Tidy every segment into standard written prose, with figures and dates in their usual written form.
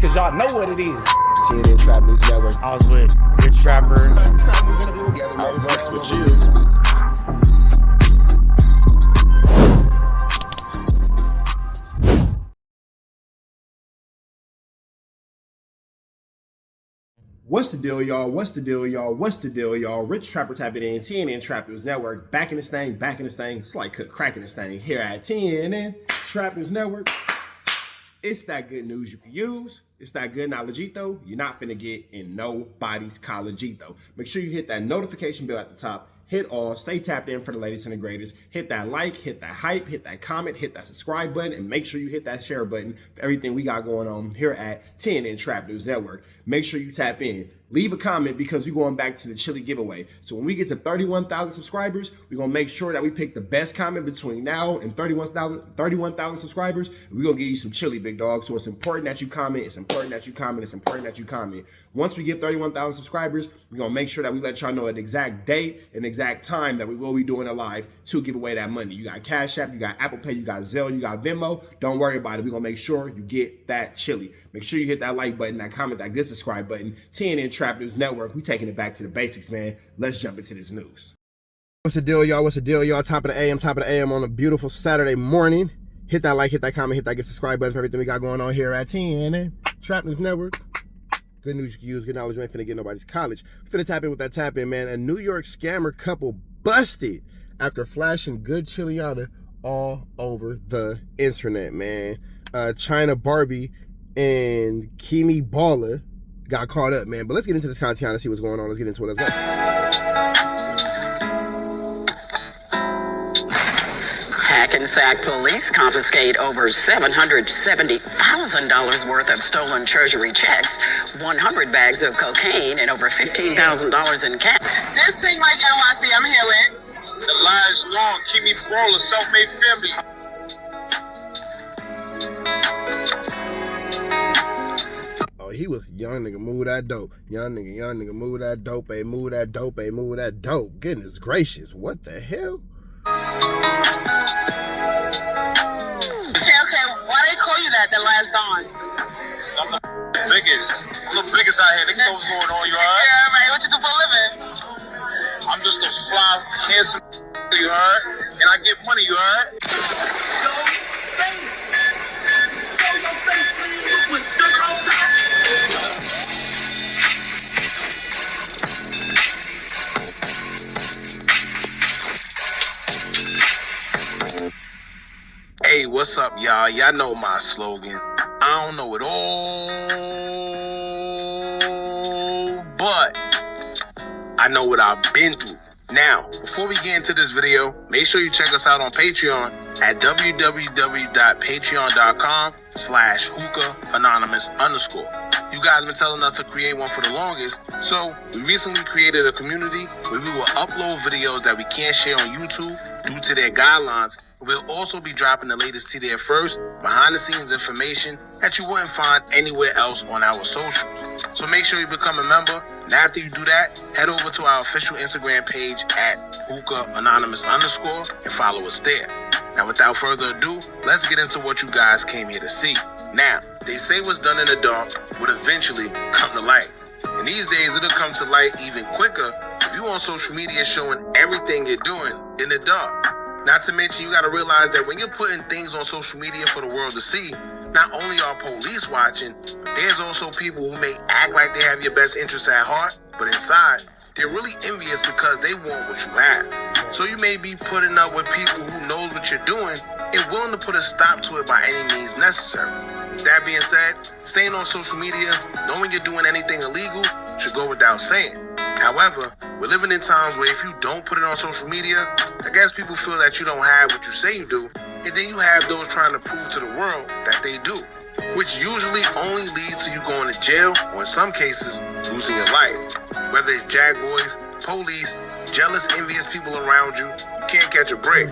cause y'all know what it is. TNN Trap News Network. I was with Rich Trapper. I fucks with you. What's the deal, y'all? What's the deal, y'all? What's the deal, y'all? Rich Trapper tapping in, TNN Trap News Network. Back in this thing, back in this thing. It's like cracking this thing here at TNN Trap News Network. It's that good news you can use. It's that good knowledgeito you're not finna get in nobody's collegeito. Make sure you hit that notification bell at the top. Hit all, stay tapped in for the latest and the greatest. Hit that like, hit that hype, hit that comment, hit that subscribe button, and make sure you hit that share button for everything we got going on here at TNN Trap News Network. Make sure you tap in. Leave a comment because we're going back to the chili giveaway. So when we get to 31,000 subscribers, we're going to make sure that we pick the best comment between now and 31,000 subscribers. And we're going to give you some chili, big dog. So it's important that you comment. It's important that you comment. It's important that you comment. Once we get 31,000 subscribers, we're going to make sure that we let y'all know an exact date and exact time that we will be doing a live to give away that money. You got Cash App, you got Apple Pay, you got Zelle, you got Venmo. Don't worry about it. We're going to make sure you get that chili. Make sure you hit that like button, that comment, that good subscribe button. TNN Trap News Network. We taking it back to the basics, man. Let's jump into this news. What's the deal, y'all? What's the deal, y'all? Top of the AM on a beautiful Saturday morning. Hit that like, hit that comment, hit that good subscribe button for everything we got going on here at TNN Trap News Network. Good news you can use, good knowledge you ain't finna get nobody's college. Finna tap in with that tap in, man. A New York scammer couple busted after flashing good chiliana all over the internet, man. China Barbie and Kimi Baller got caught up, man. But let's get into this content and see what's going on. Let's get into it. Let's go. Hackensack police confiscate over $770,000 worth of stolen treasury checks, 100 bags of cocaine, and over $15,000 in cash. This thing like NYC, I'm here with. The lies long, Kimi Baller, self-made family. He was young nigga, move that dope. Young nigga, move that dope. Hey, move that dope. Hey, move that dope. Goodness gracious, what the hell? Okay, why they call you that the last Dawn? I'm the biggest. I'm the biggest out here. They know what's going on, you heard? Yeah, right. What you do for a living? I'm just a fly, handsome, you heard? And I get money, you heard? Hey, what's up, y'all? Y'all know my slogan. I don't know it all, but I know what I've been through. Now, before we get into this video, make sure you check us out on Patreon at www.patreon.com/hookah_anonymous. You guys been telling us to create one for the longest, so we recently created a community where we will upload videos that we can't share on YouTube due to their guidelines. We'll also be dropping the latest to there first, behind-the-scenes information that you wouldn't find anywhere else on our socials. So make sure you become a member, and after you do that, head over to our official Instagram page at hookah_anonymous and follow us there. Now, without further ado, let's get into what you guys came here to see. Now, they say what's done in the dark would eventually come to light. And these days, it'll come to light even quicker if you on social media showing everything you're doing in the dark. Not to mention, you got to realize that when you're putting things on social media for the world to see, not only are police watching, but there's also people who may act like they have your best interests at heart, but inside, they're really envious because they want what you have. So you may be putting up with people who knows what you're doing and willing to put a stop to it by any means necessary. With that being said, staying on social media, knowing you're doing anything illegal, should go without saying. However, we're living in times where if you don't put it on social media, I guess people feel that you don't have what you say you do, and then you have those trying to prove to the world that they do, which usually only leads to you going to jail or in some cases, losing your life. Whether it's jag boys, police, jealous, envious people around you, you can't catch a break.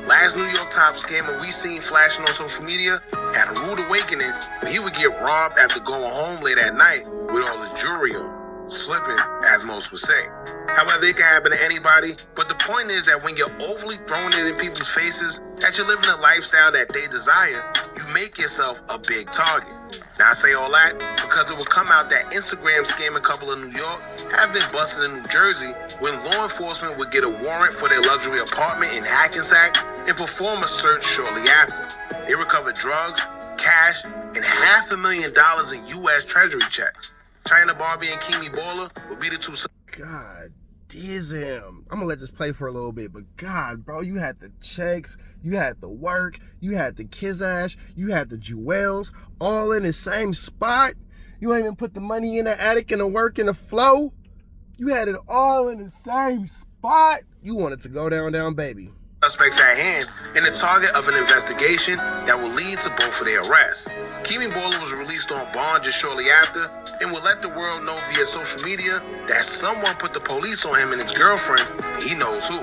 Last New York top scammer we seen flashing on social media had a rude awakening when he would get robbed after going home late at night with all his jewelry on, slipping, as most would say. However, it can happen to anybody, but the point is that when you're overly throwing it in people's faces, that you're living a lifestyle that they desire, you make yourself a big target. Now, I say all that because it will come out that Instagram scamming couple in New York have been busted in New Jersey when law enforcement would get a warrant for their luxury apartment in Hackensack and perform a search shortly after. They recovered drugs, cash, and $500,000 in U.S. Treasury checks. China Barbie and Kimi Baller will be the two. God damn. I'm gonna let this play for a little bit, but God, bro, you had the checks, you had the work, you had the Kizash, you had the jewels, all in the same spot. You ain't even put the money in the attic and the work and the flow. You had it all in the same spot. You wanted to go down, baby. Suspects at hand and the target of an investigation that will lead to both of their arrests. Kimi Baller was released on bond just shortly after and will let the world know via social media that someone put the police on him and his girlfriend, and he knows who,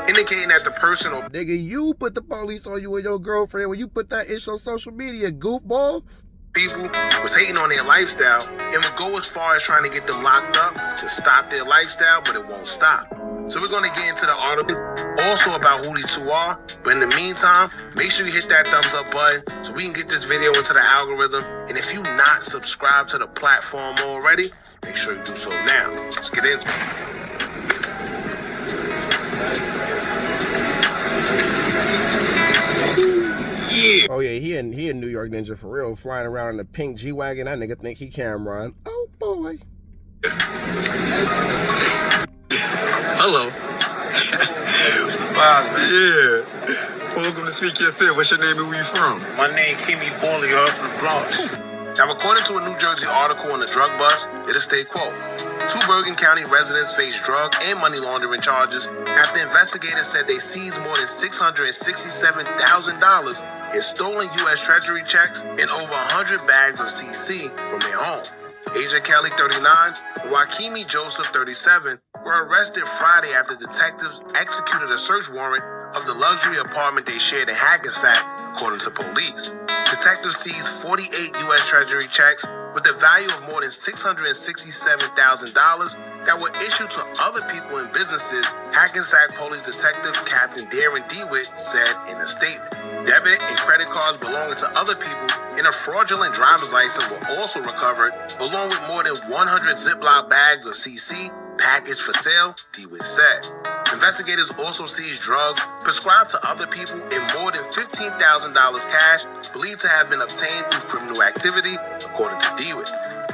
indicating that the person or Nigga, you put the police on you and your girlfriend when you put that ish on social media, goofball. people was hating on their lifestyle and would go as far as trying to get them locked up to stop their lifestyle, but it won't stop. So we're going to get into the article also about who these two are, but in the meantime, make sure you hit that thumbs up button so we can get this video into the algorithm. And if you're not subscribed to the platform already, make sure you do so now. Let's get into it. Oh yeah, he in New York Ninja for real, flying around in the pink G-Wagon. That nigga think he can run. Oh boy. Hello. Wow, man. Yeah. Welcome to Speak Your Fit. What's your name and where you from? My name Kimi Baller, you heard from the Bronx. Now, according to a New Jersey article on the drug bust, it'll state, quote, 2 Bergen County residents face drug and money laundering charges after investigators said they seized more than $667,000 in stolen U.S. Treasury checks and over 100 bags of CC from their home. Asia Kelly, 39, and Wakimi Joseph, 37, were arrested Friday after detectives executed a search warrant of the luxury apartment they shared in Hackensack, according to police. Detectives seized 48 U.S. Treasury checks with a value of more than $667,000 that were issued to other people and businesses, Hackensack Police Detective Captain Darren DeWitt said in a statement. Debit and credit cards belonging to other people and a fraudulent driver's license were also recovered, along with more than 100 Ziploc bags of CC packaged for sale, DeWitt said. Investigators also seized drugs prescribed to other people and more than $15,000 cash believed to have been obtained through criminal activity, according to DeWitt.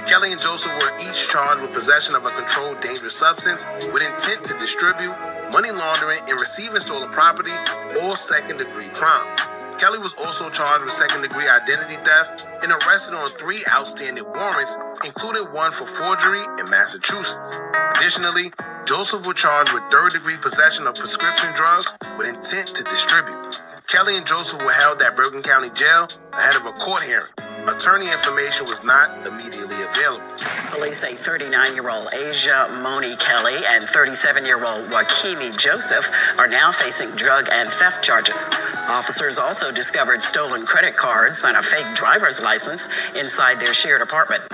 Kelly and Joseph were each charged with possession of a controlled dangerous substance with intent to distribute, money laundering, and receiving stolen property, or second-degree crime. Kelly was also charged with second-degree identity theft and arrested on 3 outstanding warrants, including one for forgery in Massachusetts. Additionally, Joseph was charged with third-degree possession of prescription drugs with intent to distribute. Kelly and Joseph were held at Bergen County Jail ahead of a court hearing. Attorney information was not immediately available. Police say 39-year-old Asia Moni Kelly and 37-year-old Wakimi Joseph are now facing drug and theft charges. Officers also discovered stolen credit cards and a fake driver's license inside their shared apartment.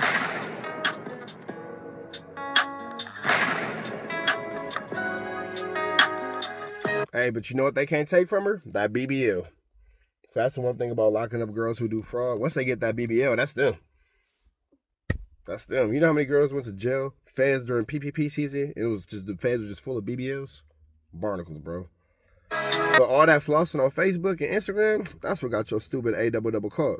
Hey, but you know what they can't take from her? That BBL. So that's the one thing about locking up girls who do fraud. Once they get that BBL, that's them. That's them. You know how many girls went to jail, feds during PPP season? It was just, the feds were just full of BBLs? Barnacles, bro. But all that flossing on Facebook and Instagram, that's what got your stupid A double caught.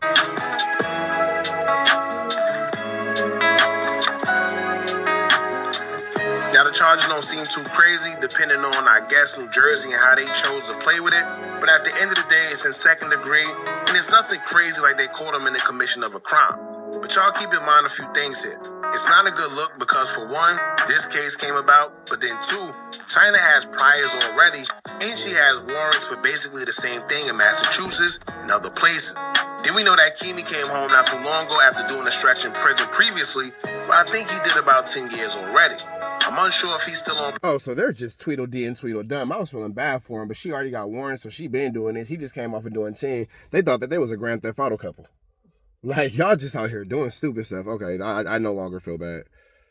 Now, the charges don't seem too crazy, depending on, I guess, New Jersey and how they chose to play with it. But at the end of the day, it's in second degree, and it's nothing crazy like they caught them in the commission of a crime. But y'all keep in mind a few things here. It's not a good look because, for one, this case came about, but then two, China has priors already, and she has warrants for basically the same thing in Massachusetts and other places. Then we know that Kimi came home not too long ago after doing a stretch in prison previously, but I think he did about 10 years already. I'm unsure if he's still on. Oh, so they're just Tweedledee and Tweedledum. I was feeling bad for him, but she already got warrants, so she been doing this. He just came off of doing 10. They thought that they was a Grand Theft Auto couple. Like, y'all just out here doing stupid stuff. Okay, I no longer feel bad.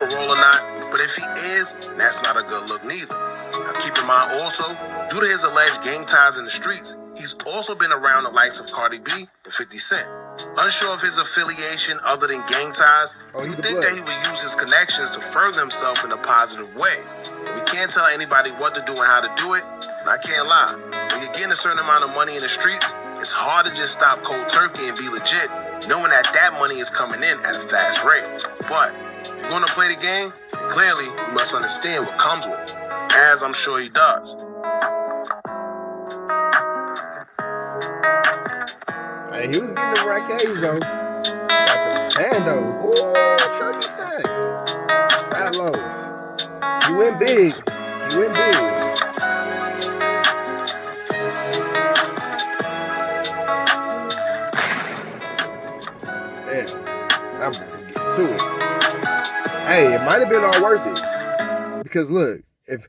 parole or not, but if he is, that's not a good look neither. Now keep in mind also, due to his alleged gang ties in the streets, he's also been around the likes of Cardi B and 50 Cent. Unsure of his affiliation other than gang ties, you would think that he would use his connections to further himself in a positive way. We can't tell anybody what to do and how to do it, and I can't lie. When you're getting a certain amount of money in the streets, it's hard to just stop cold turkey and be legit, knowing that that money is coming in at a fast rate. But if you're going to play the game, clearly you must understand what comes with it, as I'm sure he does. Hey, he was getting the rackets though. Got the bandos. Ooh, chunky stacks. Fat lows. He went big. He went big. Damn. I'm gonna get to it. Hey, it might have been all worth it. Because look, if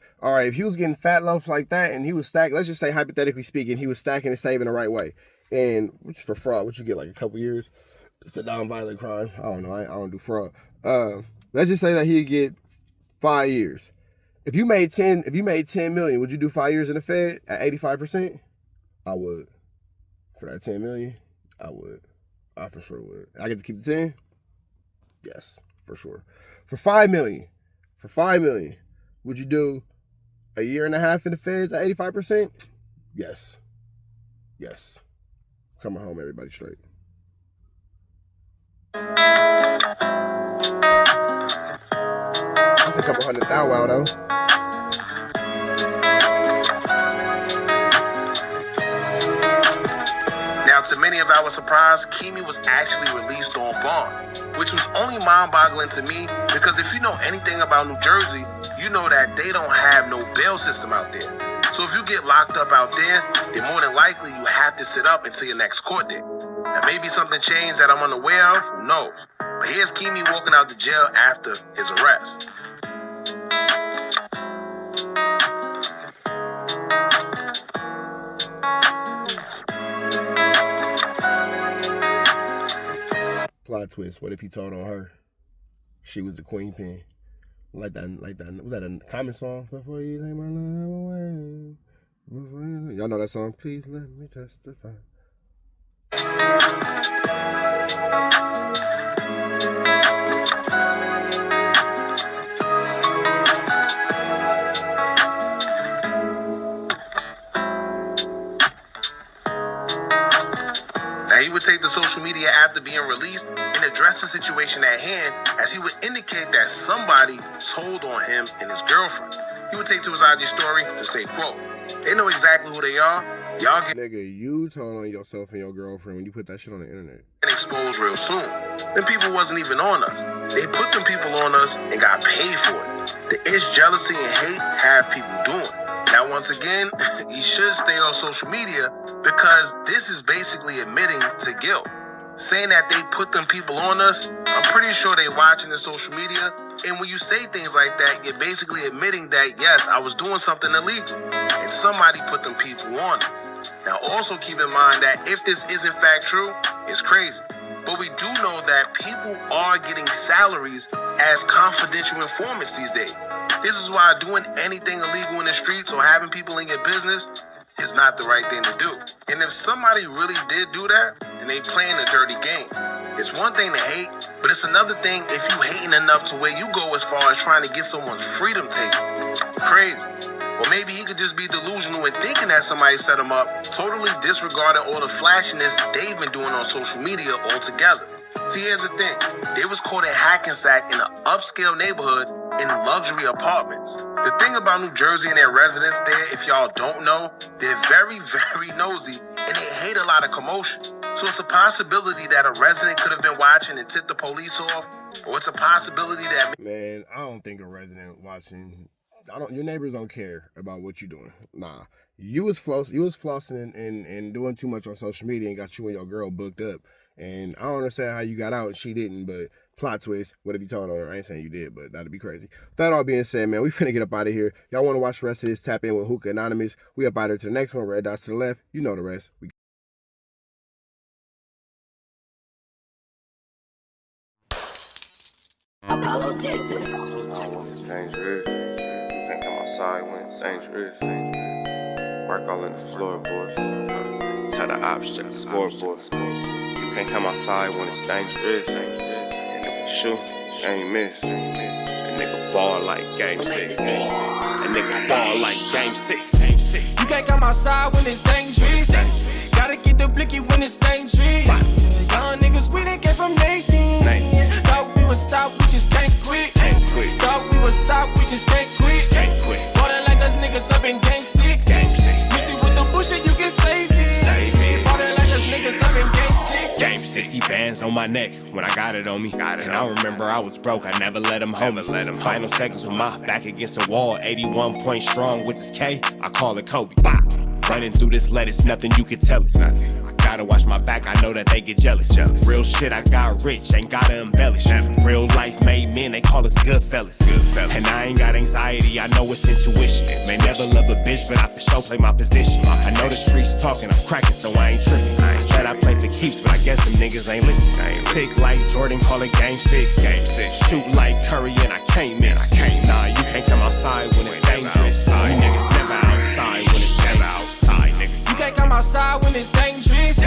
he was getting fat loaves like that and he was stacking, let's just say hypothetically speaking, he was stacking and saving the right way. And which for fraud, what you get like a couple years? It's a non-violent crime. I don't know. I don't do fraud. Let's just say that he'd get 5 years. If you made 10 million, would you do 5 years in the Fed at 85%? I would. For that 10 million, I would. I for sure would. I get to keep the 10? Yes, for sure. For 5 million, would you do a year and a half in the Feds at 85%? Yes. Yes. Coming home, everybody straight. That's a couple $100,000 though. Now, to many of our surprise, Kimi was actually released on bond, which was only mind-boggling to me because if you know anything about New Jersey, you know that they don't have no bail system out there. So if you get locked up out there, then more than likely you have to sit up until your next court date. Now maybe something changed that I'm unaware of, who knows? But here's Kimi walking out the jail after his arrest. Plot twist, what if he told on her? She was the queen pin. Like that, was that a Common song? Before you take my love away. Y'all know that song? Please let me testify. Now, he would take to social media after being released and address the situation at hand, as he would indicate that somebody told on him and his girlfriend. He would take to his IG story to say, quote, "They know exactly who they are. Y'all get Nigga, you told on yourself and your girlfriend when you put that shit on the internet. exposed real soon. Them people wasn't even on us. They put them people on us and got paid for it. The itch, jealousy, and hate have people doing. Now, once again, you should stay off social media because this is basically admitting to guilt. Saying that they put them people on us, I'm pretty sure they watching the social media. And when you say things like that, you're basically admitting that, yes, I was doing something illegal and somebody put them people on us. Now, also keep in mind that if this is in fact true, it's crazy. But we do know that people are getting salaries as confidential informants these days. This is why doing anything illegal in the streets or having people in your business is not the right thing to do. And if somebody really did do that, then they playing a dirty game. It's one thing to hate, but it's another thing if you hating enough to where you go as far as trying to get someone's freedom taken. Crazy. Or maybe he could just be delusional and thinking that somebody set him up, totally disregarding all the flashiness they've been doing on social media altogether. See, here's the thing. They was caught in Hackensack in an upscale neighborhood in luxury apartments. The thing about New Jersey and their residents there, if y'all don't know, they're very, very nosy and they hate a lot of commotion. So it's a possibility that a resident could have been watching and tipped the police off, or it's a possibility that... Man, I don't think a resident watching... Your neighbors don't care about what you're doing. Nah. You was flossing and doing too much on social media and got you and your girl booked up. And I don't understand how you got out and she didn't, but plot twist, what if you told her? I ain't saying you did, but that'd be crazy. With that all being said, man, we finna get up out of here. Y'all want to watch the rest of this? Tap in with Hookah Anonymous. We up out of here to the next one. Red dots to the left. You know the rest. It's dangerous. You can't come outside when it's dangerous. Work all in the floorboard. Tell the ops, check the scoreboard. You can't come outside when it's dangerous. And if you shoot, you ain't miss. A nigga ball like game 6. A nigga ball like game 6. You can't come outside when it's dangerous. Gotta get the blicky when it's dangerous. Young niggas, we done came from Nathan. Thought we would stop, we just can't quit. Thought we would stop, we just can't quit. Water like us niggas up in game 6. Missy with the bullshit, you can save it. Water like us niggas up in game 6. Game 60 bands on my neck when I got it on me. And I remember I was broke, I never let him hold me. Final seconds with my back against the wall. 81 points strong with this K, I call it Kobe. Running through this lettuce, nothing you can tell it. Gotta watch my back, I know that they get jealous. Real shit, I got rich, ain't gotta embellish. Real life made men, they call us good fellas. And I ain't got anxiety, I know it's intuition. May never love a bitch, but I for sure play my position. I know the streets talking, I'm cracking, so I ain't tripping. I said I play for keeps, but I guess them niggas ain't listening. Sick like Jordan, call it game 6. Shoot like Curry and I can't miss. Nah, you can't come outside when it's dangerous. You niggas never outside when it's outside, nigga. You can't come outside when it's dangerous.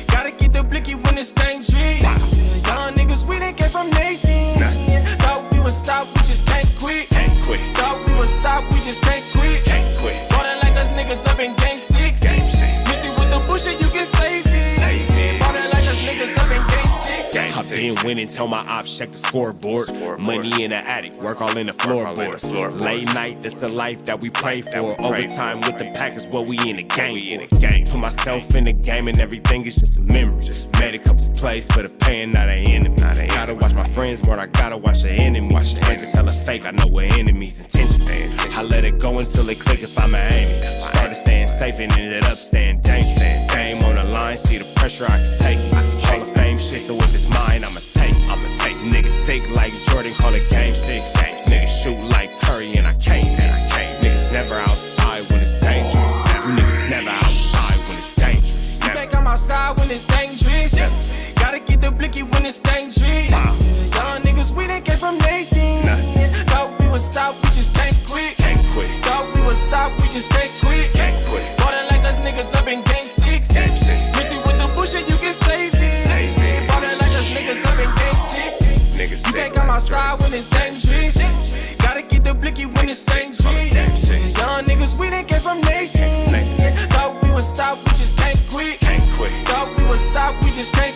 Gotta get the blicky when it's dangerous. Young niggas, we done came from Nathan. Thought we would stop, we just can't quit. Thought we would stop, we just can't quit. Water like us niggas up in game 6. Missy with the bullshit, you can save it. Water like us niggas up in game 6. I've been winning, tell my ops check the scoreboard. Money in the attic, work all in the floorboards. Late night, that's the life that we pray for. Overtime with the pack is what we in the game for. Put myself in the game and everything is just a memory. Made a couple plays for the pain, not an enemy. Gotta watch my friends more, I gotta watch the enemies. Friends is hella fake, I know we're enemies. Intention. I let it go until it click if I'm an aiming. Started staying safe and ended up staying dangerous. Game on the line, see the pressure I can take. Hall of Fame shit, so if it's mine, I'ma take. Niggas sick like Jordan, call it game 6. Niggas shoot like Curry and I can't miss. Niggas never outside when it's dangerous. You niggas never outside when it's dangerous. You can't come outside when it's dangerous. Gotta get the blicky when it's dangerous. Young niggas, we done came from Nathan. Thought we would stop, we just can't quit. Thought we would stop, we just can't quit. Water like us niggas up in game 6. Missy with the bullshit, you can save it. Water like us niggas up in game 6. You can't come outside when it's dangerous. Gotta get the blicky when it's dangerous. Young niggas, we done came from Nathan. Thought we would stop, we just can't quit. Thought we would stop, we just can't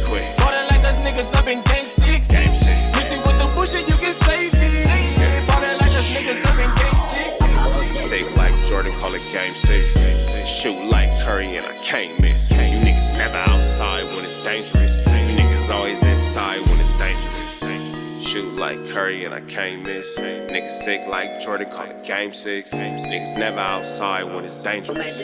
quit. Water like us niggas up in game 6. Missy with the bullshit, you can save it. Water like us niggas up in game 6. Safe like Jordan, call it game 6. Shoot like Curry and I can't miss. You niggas never outside when it's dangerous. You niggas always inside when it's dangerous. Shoot like Curry and I can't miss. Niggas sick like Jordan, call it game 6. Niggas never outside when it's dangerous.